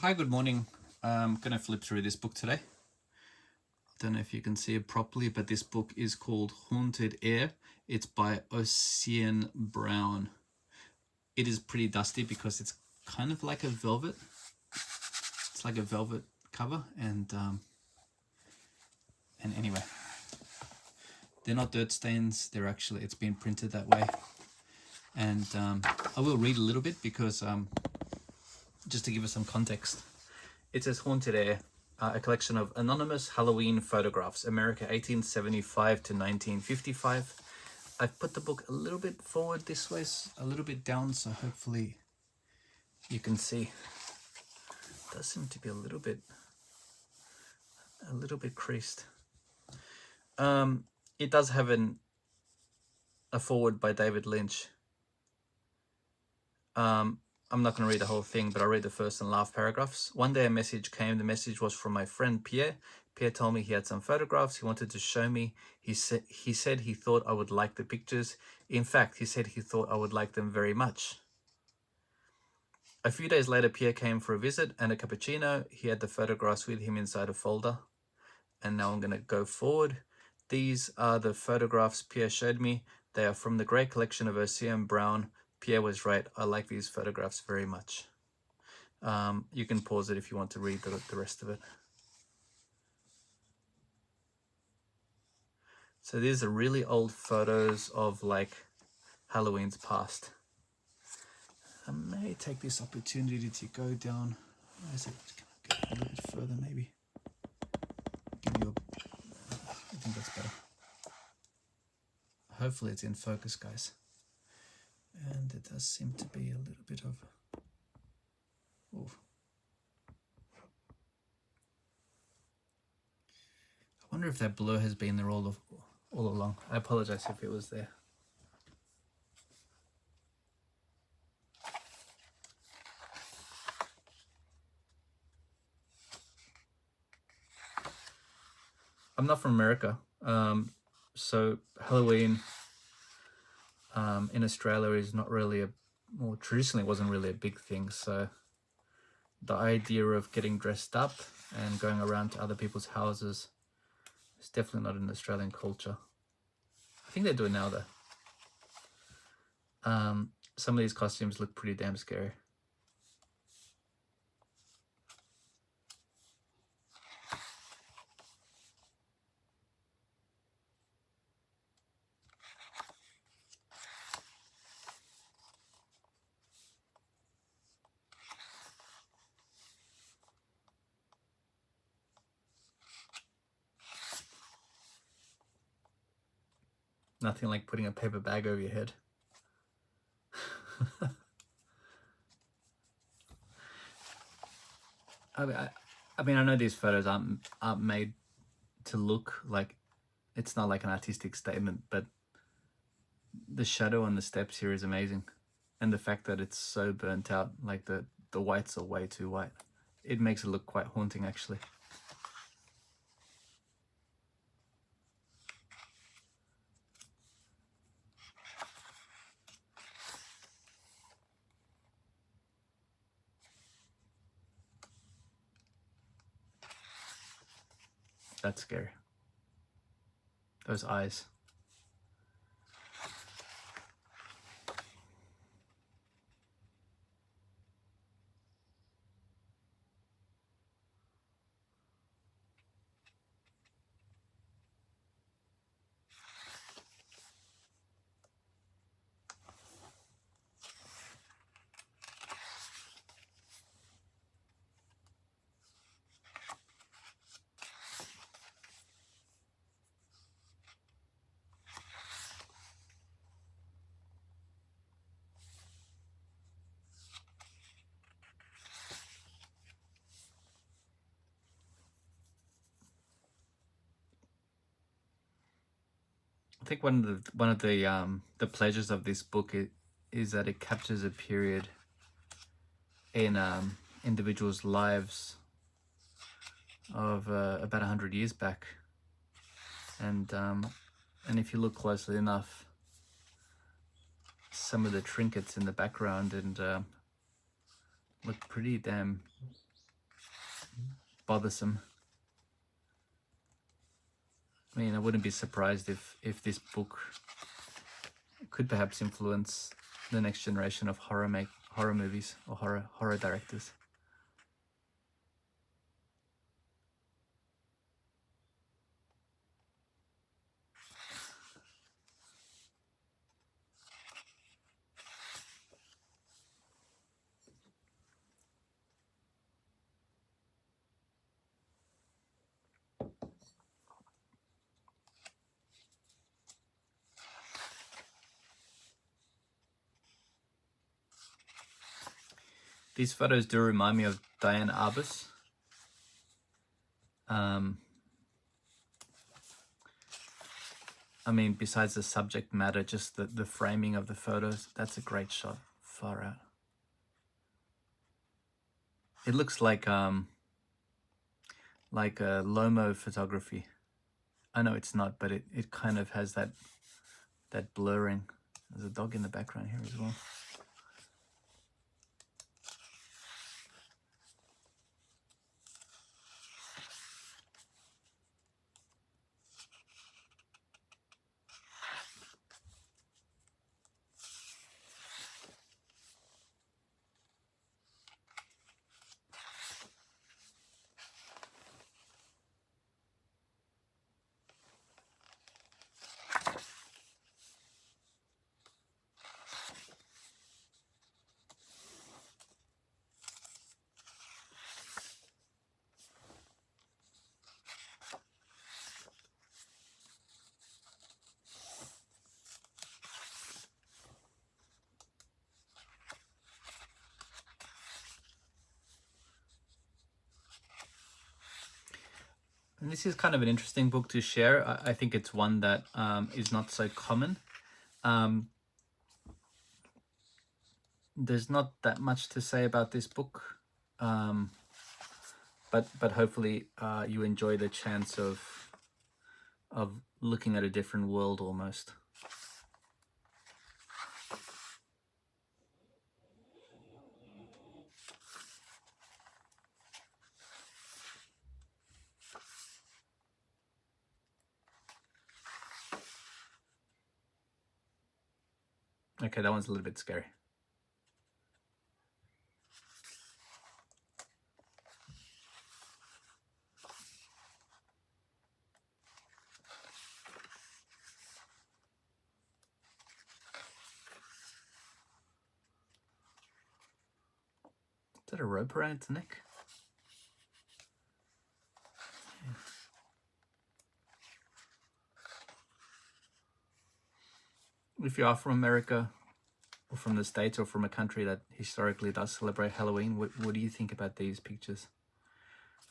Hi, good morning. I'm going to flip through this book today. I don't know if you can see it properly, but this book is called Haunted Air. It's by Ossian Brown. It is pretty dusty because it's kind of like a velvet. It's like a velvet cover, and anyway, they're not dirt stains. They're actually, it's been printed that way. And I will read a little bit because just to give us some context. It says Haunted Air, a collection of anonymous Halloween photographs, America 1875 to 1955. I've put the book a little bit forward this way, a little bit down, so hopefully you can see. It does seem to be a little bit creased. It does have a forward by David Lynch. I'm not going to read the whole thing, but I'll read the first and last paragraphs. One day a message came. The message was from my friend Pierre. Pierre told me he had some photographs he wanted to show me. He said he thought I would like the pictures. In fact, he said he thought I would like them very much. A few days later, Pierre came for a visit and a cappuccino. He had the photographs with him inside a folder. And now I'm going to go forward. These are the photographs Pierre showed me. They are from the great collection of Ossian Brown. Pierre was right. I like these photographs very much. You can pause it if you want to read the rest of it. So these are really old photos of like Halloween's past. I may take this opportunity to go down. Where is it? Can I go a little bit further maybe? I think that's better. Hopefully it's in focus, guys. And it does seem to be a little bit of... Ooh. I wonder if that blur has been there all along. I apologize if it was there. I'm not from America, so Halloween in Australia is not really well, traditionally wasn't really a big thing. So the idea of getting dressed up and going around to other people's houses is definitely not an Australian culture. I think they do it now though. Some of these costumes look pretty damn scary. Nothing like putting a paper bag over your head. I mean, I know these photos aren't made to look like, it's not like an artistic statement, but the shadow on the steps here is amazing. And the fact that it's so burnt out, like the whites are way too white. It makes it look quite haunting, actually. That's scary. Those eyes. I think one of the pleasures of this book is that it captures a period in individuals' lives of about 100 years back, and if you look closely enough, some of the trinkets in the background and look pretty damn bothersome. I mean, I wouldn't be surprised if this book could perhaps influence the next generation of horror movies or horror directors. These photos do remind me of Diane Arbus. I mean, besides the subject matter, just the framing of the photos, that's a great shot. Far out. It looks like a Lomo photography. I know it's not, but it kind of has that blurring. There's a dog in the background here as well. And this is kind of an interesting book to share. I think it's one that is not so common. There's not that much to say about this book, but hopefully you enjoy the chance of looking at a different world almost. Okay, that one's a little bit scary. Is that a rope around its neck? If you are from America or from the States or from a country that historically does celebrate Halloween, what do you think about these pictures?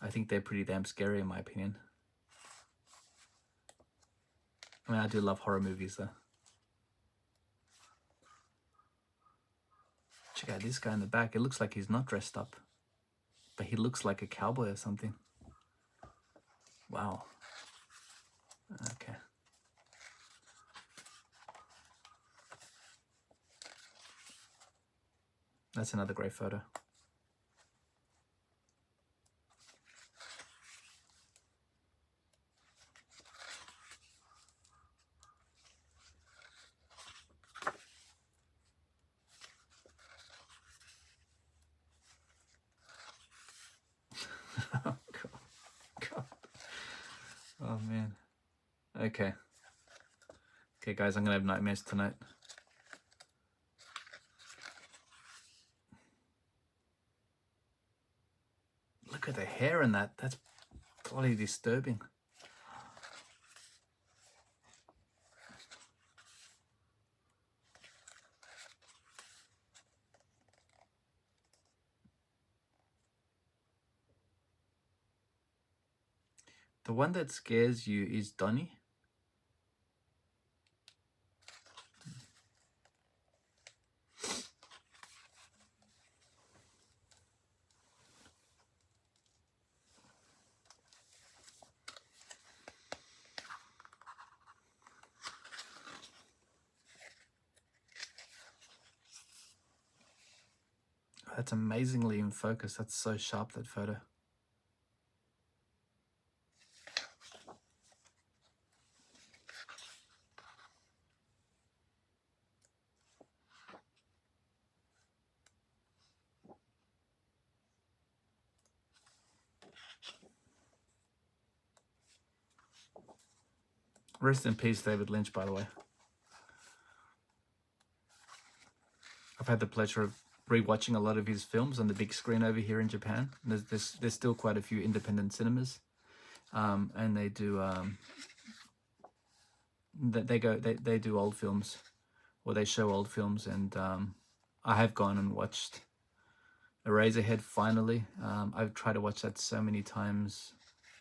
I think they're pretty damn scary in my opinion. I mean, I do love horror movies though. Check out this guy in the back. It looks like he's not dressed up, but he looks like a cowboy or something. Wow. Okay. That's another great photo. Oh, God. Oh, man. Okay. Okay, guys, I'm going to have nightmares tonight. Look at the hair in that. That's bloody disturbing. The one that scares you is Donnie. That's amazingly in focus. That's so sharp, that photo. Rest in peace, David Lynch, by the way. I've had the pleasure of rewatching a lot of his films on the big screen over here in Japan. There's still quite a few independent cinemas, and they do they do old films, or they show old films, and I have gone and watched Eraserhead finally. I've tried to watch that so many times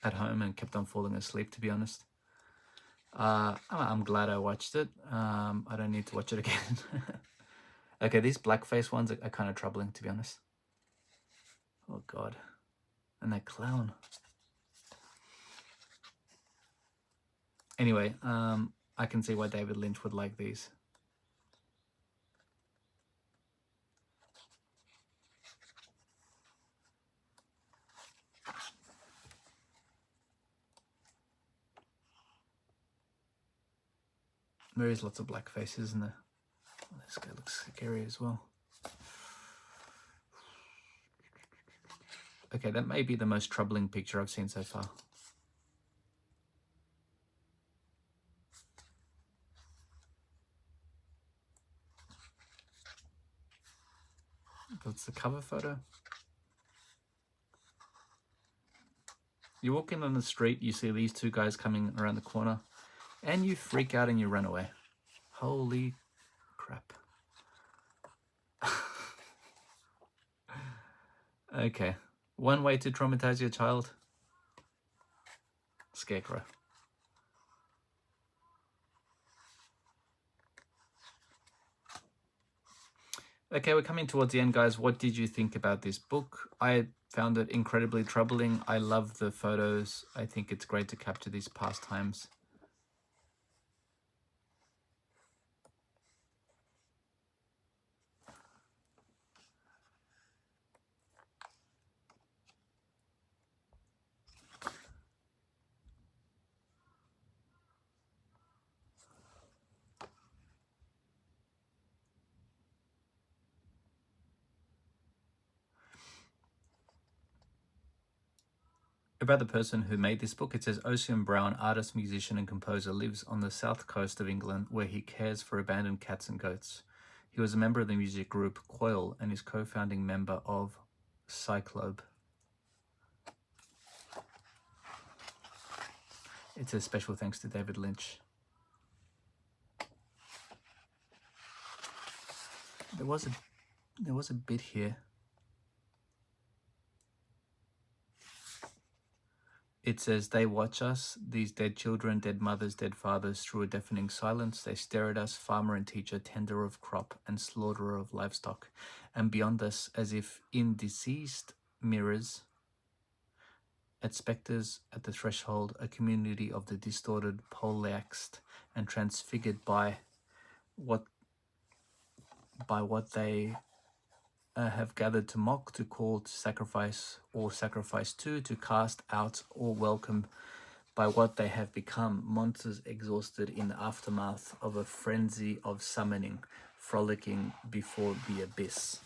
at home and kept on falling asleep, to be honest. I'm glad I watched it. I don't need to watch it again. Okay, these blackface ones are kind of troubling, to be honest. Oh god. And that clown. Anyway, I can see why David Lynch would like these. There is lots of black faces, isn't there? This guy looks scary as well. Okay, that may be the most troubling picture I've seen so far. That's the cover photo. You walk in on the street, you see these two guys coming around the corner, and you freak out and you run away. Holy crap. Okay. One way to traumatize your child. Scarecrow. Okay, we're coming towards the end, guys. What did you think about this book? I found it incredibly troubling. I love the photos. I think it's great to capture these pastimes. About the person who made this book, it says Ossian Brown, artist, musician and composer, lives on the south coast of England where he cares for abandoned cats and goats. He was a member of the music group Coil and is co-founding member of Cyclobe. It's a special thanks to David Lynch. There was a bit here. It says, they watch us, these dead children, dead mothers, dead fathers, through a deafening silence. They stare at us, farmer and teacher, tender of crop and slaughterer of livestock, and beyond us, as if in deceased mirrors, at spectres at the threshold, a community of the distorted, poleaxed, and transfigured by what they have gathered to mock, to call, to sacrifice, or sacrifice to cast out, or welcome by what they have become, monsters exhausted in the aftermath of a frenzy of summoning, frolicking before the abyss.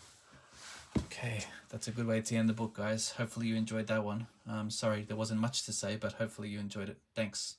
Okay, that's a good way to end the book, guys. Hopefully you enjoyed that one. Sorry, there wasn't much to say, but hopefully you enjoyed it. Thanks.